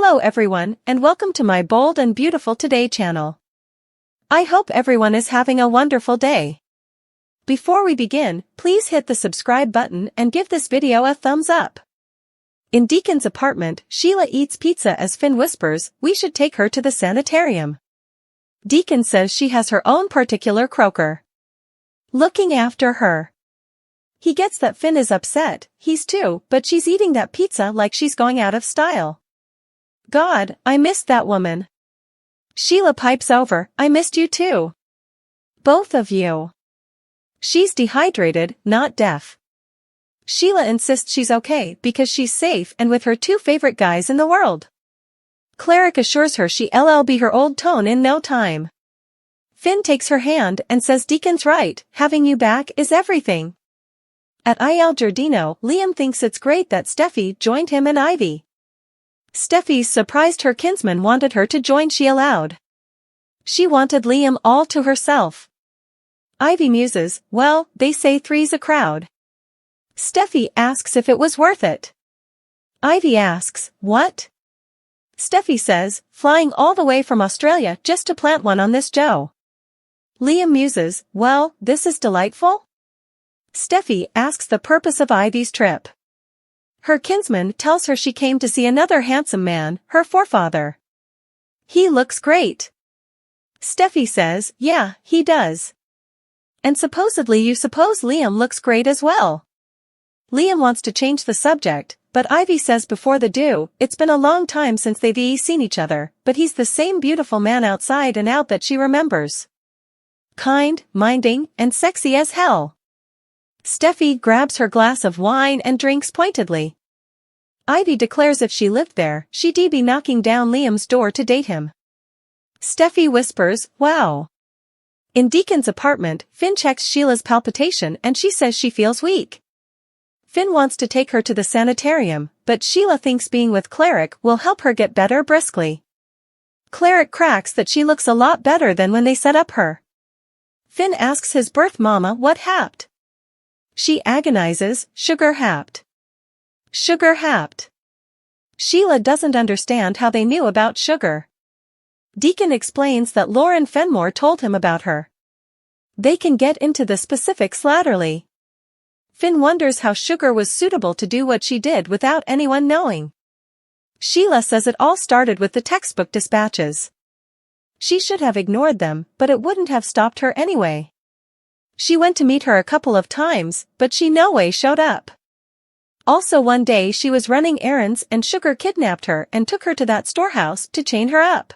Hello everyone, and welcome to my Bold and Beautiful Today channel. I hope everyone is having a wonderful day. Before we begin, please hit the subscribe button and give this video a thumbs up. In Deacon's apartment, Sheila eats pizza as Finn whispers, we should take her to the sanitarium. Deacon says she has her own particular croaker looking after her. He gets that Finn is upset, he's too, but she's eating that pizza like she's going out of style. God, I missed that woman. Sheila pipes over, I missed you too. Both of you. She's dehydrated, not deaf. Sheila insists she's okay because she's safe and with her two favorite guys in the world. Cleric assures her she'll be her old tone in no time. Finn takes her hand and says Deacon's right, having you back is everything. At Il Giardino, Liam thinks it's great that Steffy joined him and Ivy. Steffy's surprised her kinsman wanted her to join she allowed. She wanted Liam all to herself. Ivy muses, well, they say three's a crowd. Steffy asks if it was worth it. Ivy asks, what? Steffy says, flying all the way from Australia just to plant one on this Joe. Liam muses, well, this is delightful. Steffy asks the purpose of Ivy's trip. Her kinsman tells her she came to see another handsome man, her forefather. He looks great. Steffy says, yeah, he does. And supposedly you suppose Liam looks great as well. Liam wants to change the subject, but Ivy says before they do, it's been a long time since they've seen each other, but he's the same beautiful man outside and out that she remembers. Kind, minding, and sexy as hell. Steffy grabs her glass of wine and drinks pointedly. Ivy declares if she lived there, she'd be knocking down Liam's door to date him. Steffy whispers, wow. In Deacon's apartment, Finn checks Sheila's palpitation and she says she feels weak. Finn wants to take her to the sanitarium, but Sheila thinks being with Cleric will help her get better briskly. Cleric cracks that she looks a lot better than when they set up her. Finn asks his birth mama what happened. She agonizes, sugar happed. Sugar happed. Sheila doesn't understand how they knew about sugar. Deacon explains that Lauren Fenmore told him about her. They can get into the specifics latterly. Finn wonders how Sugar was suitable to do what she did without anyone knowing. Sheila says it all started with the textbook dispatches. She should have ignored them, but it wouldn't have stopped her anyway. She went to meet her a couple of times, but she no way showed up. Also one day she was running errands and Sugar kidnapped her and took her to that storehouse to chain her up.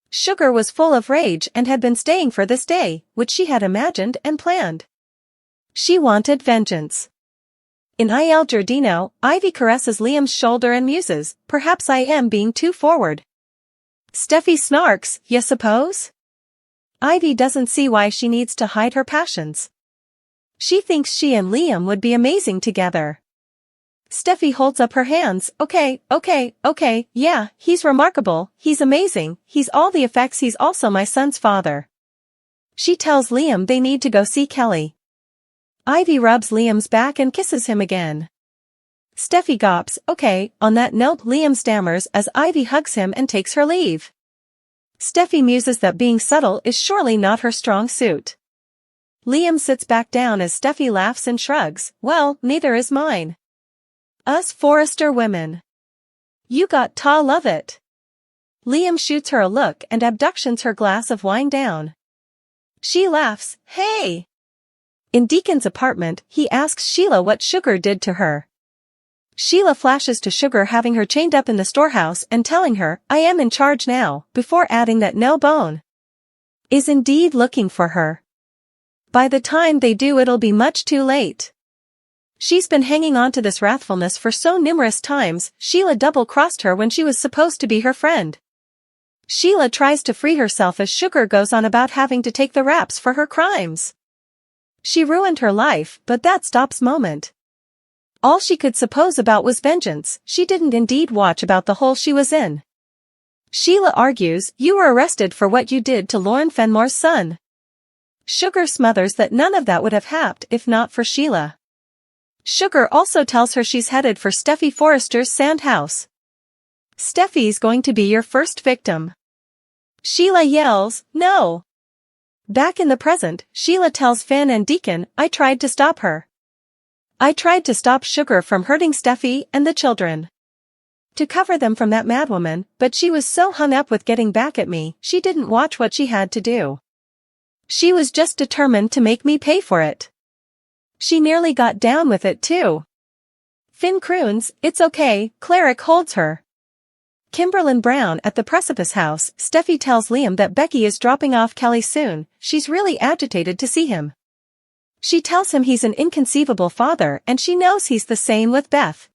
Sugar was full of rage and had been staying for this day, which she had imagined and planned. She wanted vengeance. In Il Giardino, Ivy caresses Liam's shoulder and muses, perhaps I am being too forward. Steffy snarks, you suppose? Ivy doesn't see why she needs to hide her passions. She thinks she and Liam would be amazing together. Steffy holds up her hands, okay, yeah, he's remarkable, he's amazing, he's all the effects, he's also my son's father. She tells Liam they need to go see Kelly. Ivy rubs Liam's back and kisses him again. Steffy gawps, okay, on that note Liam stammers as Ivy hugs him and takes her leave. Steffy muses that being subtle is surely not her strong suit. Liam sits back down as Steffy laughs and shrugs, well, neither is mine. Us Forrester women. You got ta love it. Liam shoots her a look and abductions her glass of wine down. She laughs, hey! In Deacon's apartment, he asks Sheila what Sugar did to her. Sheila flashes to Sugar having her chained up in the storehouse and telling her, I am in charge now, before adding that no bone is indeed looking for her. By the time they do it'll be much too late. She's been hanging on to this wrathfulness for so numerous times, Sheila double-crossed her when she was supposed to be her friend. Sheila tries to free herself as Sugar goes on about having to take the raps for her crimes. She ruined her life, but that stops moment. All she could suppose about was vengeance, she didn't indeed watch about the hole she was in. Sheila argues, you were arrested for what you did to Lauren Fenmore's son. Sugar smothers that none of that would have happened if not for Sheila. Sugar also tells her she's headed for Steffy Forrester's sand house. Steffy's going to be your first victim. Sheila yells, no. Back in the present, Sheila tells Finn and Deacon, I tried to stop her. I tried to stop Sugar from hurting Steffy and the children. To cover them from that madwoman, but she was so hung up with getting back at me, she didn't watch what she had to do. She was just determined to make me pay for it. She nearly got down with it too. Finn croons, it's okay, Cleric holds her. Kimberlyn Brown at the Precipice House, Steffy tells Liam that Becky is dropping off Kelly soon, she's really agitated to see him. She tells him he's an inconceivable father and she knows he's the same with Beth.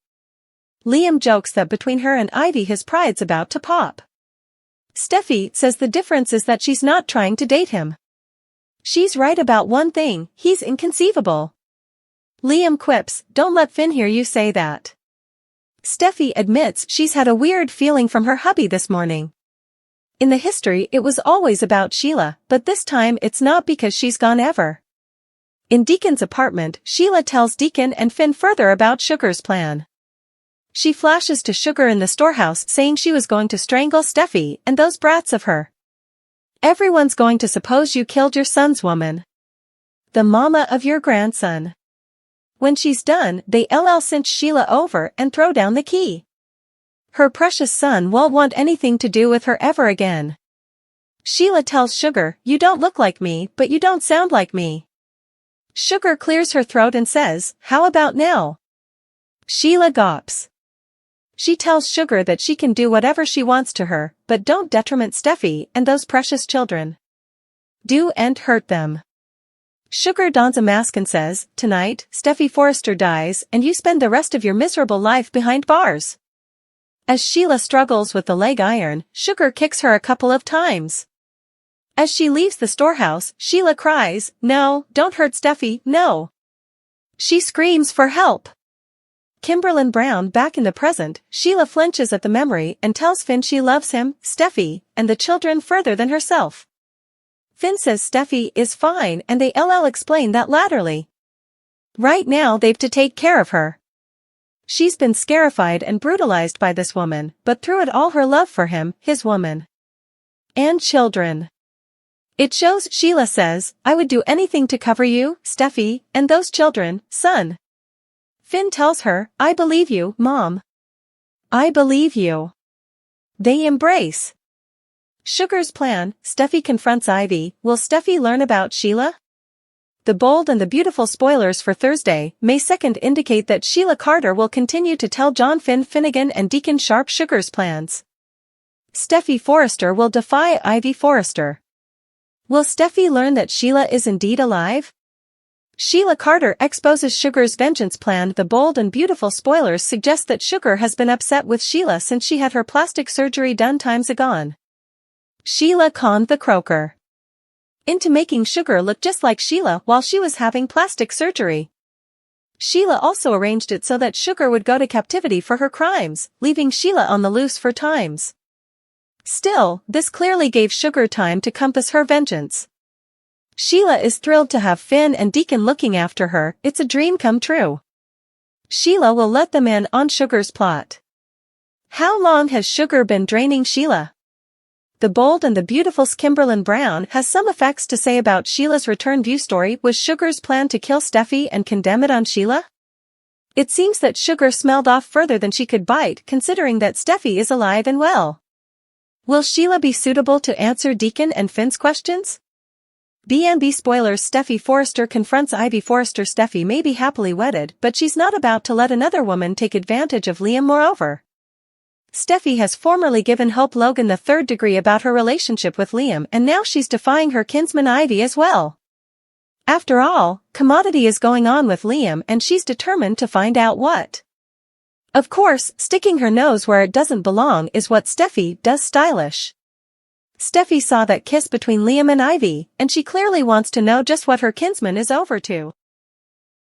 Liam jokes that between her and Ivy his pride's about to pop. Steffy says the difference is that she's not trying to date him. She's right about one thing, he's inconceivable. Liam quips, don't let Finn hear you say that. Steffy admits she's had a weird feeling from her hubby this morning. In the history it was always about Sheila, but this time it's not because she's gone ever. In Deacon's apartment, Sheila tells Deacon and Finn further about Sugar's plan. She flashes to Sugar in the storehouse saying she was going to strangle Steffy and those brats of her. Everyone's going to suppose you killed your son's woman. The mama of your grandson. When she's done, they cinch Sheila over and throw down the key. Her precious son won't want anything to do with her ever again. Sheila tells Sugar, you don't look like me, but you don't sound like me. Sugar clears her throat and says, how about now? Sheila gawps. She tells Sugar that she can do whatever she wants to her, but don't detriment Steffy and those precious children. Do and hurt them. Sugar dons a mask and says, tonight, Steffy Forrester dies and you spend the rest of your miserable life behind bars. As Sheila struggles with the leg iron, Sugar kicks her a couple of times. As she leaves the storehouse, Sheila cries, no, don't hurt Steffy, no. She screams for help. Kimberlyn Brown back in the present, Sheila flinches at the memory and tells Finn she loves him, Steffy, and the children further than herself. Finn says Steffy is fine and they explain that latterly. Right now they've to take care of her. She's been scarified and brutalized by this woman, but through it all her love for him, his woman. And children. It shows Sheila says, I would do anything to cover you, Steffy, and those children, son. Finn tells her, I believe you, Mom. I believe you. They embrace. Sugar's plan, Steffy confronts Ivy, will Steffy learn about Sheila? The bold and the beautiful spoilers for Thursday, May 2nd indicate that Sheila Carter will continue to tell John Finn Finnegan and Deacon Sharp Sugar's plans. Steffy Forrester will defy Ivy Forrester. Will Steffy learn that Sheila is indeed alive? Sheila Carter exposes Sugar's vengeance plan. The bold and beautiful spoilers suggest that Sugar has been upset with Sheila since she had her plastic surgery done times agone. Sheila conned the croaker into making Sugar look just like Sheila while she was having plastic surgery. Sheila also arranged it so that Sugar would go to captivity for her crimes, leaving Sheila on the loose for times. Still, this clearly gave Sugar time to compass her vengeance. Sheila is thrilled to have Finn and Deacon looking after her, it's a dream come true. Sheila will let them in on Sugar's plot. How long has Sugar been draining Sheila? The bold and the beautiful Kimberlyn Brown has some effects to say about Sheila's return view story. Was Sugar's plan to kill Steffy and condemn it on Sheila? It seems that Sugar smelled off further than she could bite considering that Steffy is alive and well. Will Sheila be suitable to answer Deacon and Finn's questions? B&B spoilers. Steffy Forrester confronts Ivy Forrester. Steffy may be happily wedded, but she's not about to let another woman take advantage of Liam. Moreover, Steffy has formerly given Hope Logan the third degree about her relationship with Liam and now she's defying her kinsman Ivy as well. After all, commodity is going on with Liam and she's determined to find out what. Of course, sticking her nose where it doesn't belong is what Steffy does stylish. Steffy saw that kiss between Liam and Ivy, and she clearly wants to know just what her kinsman is over to.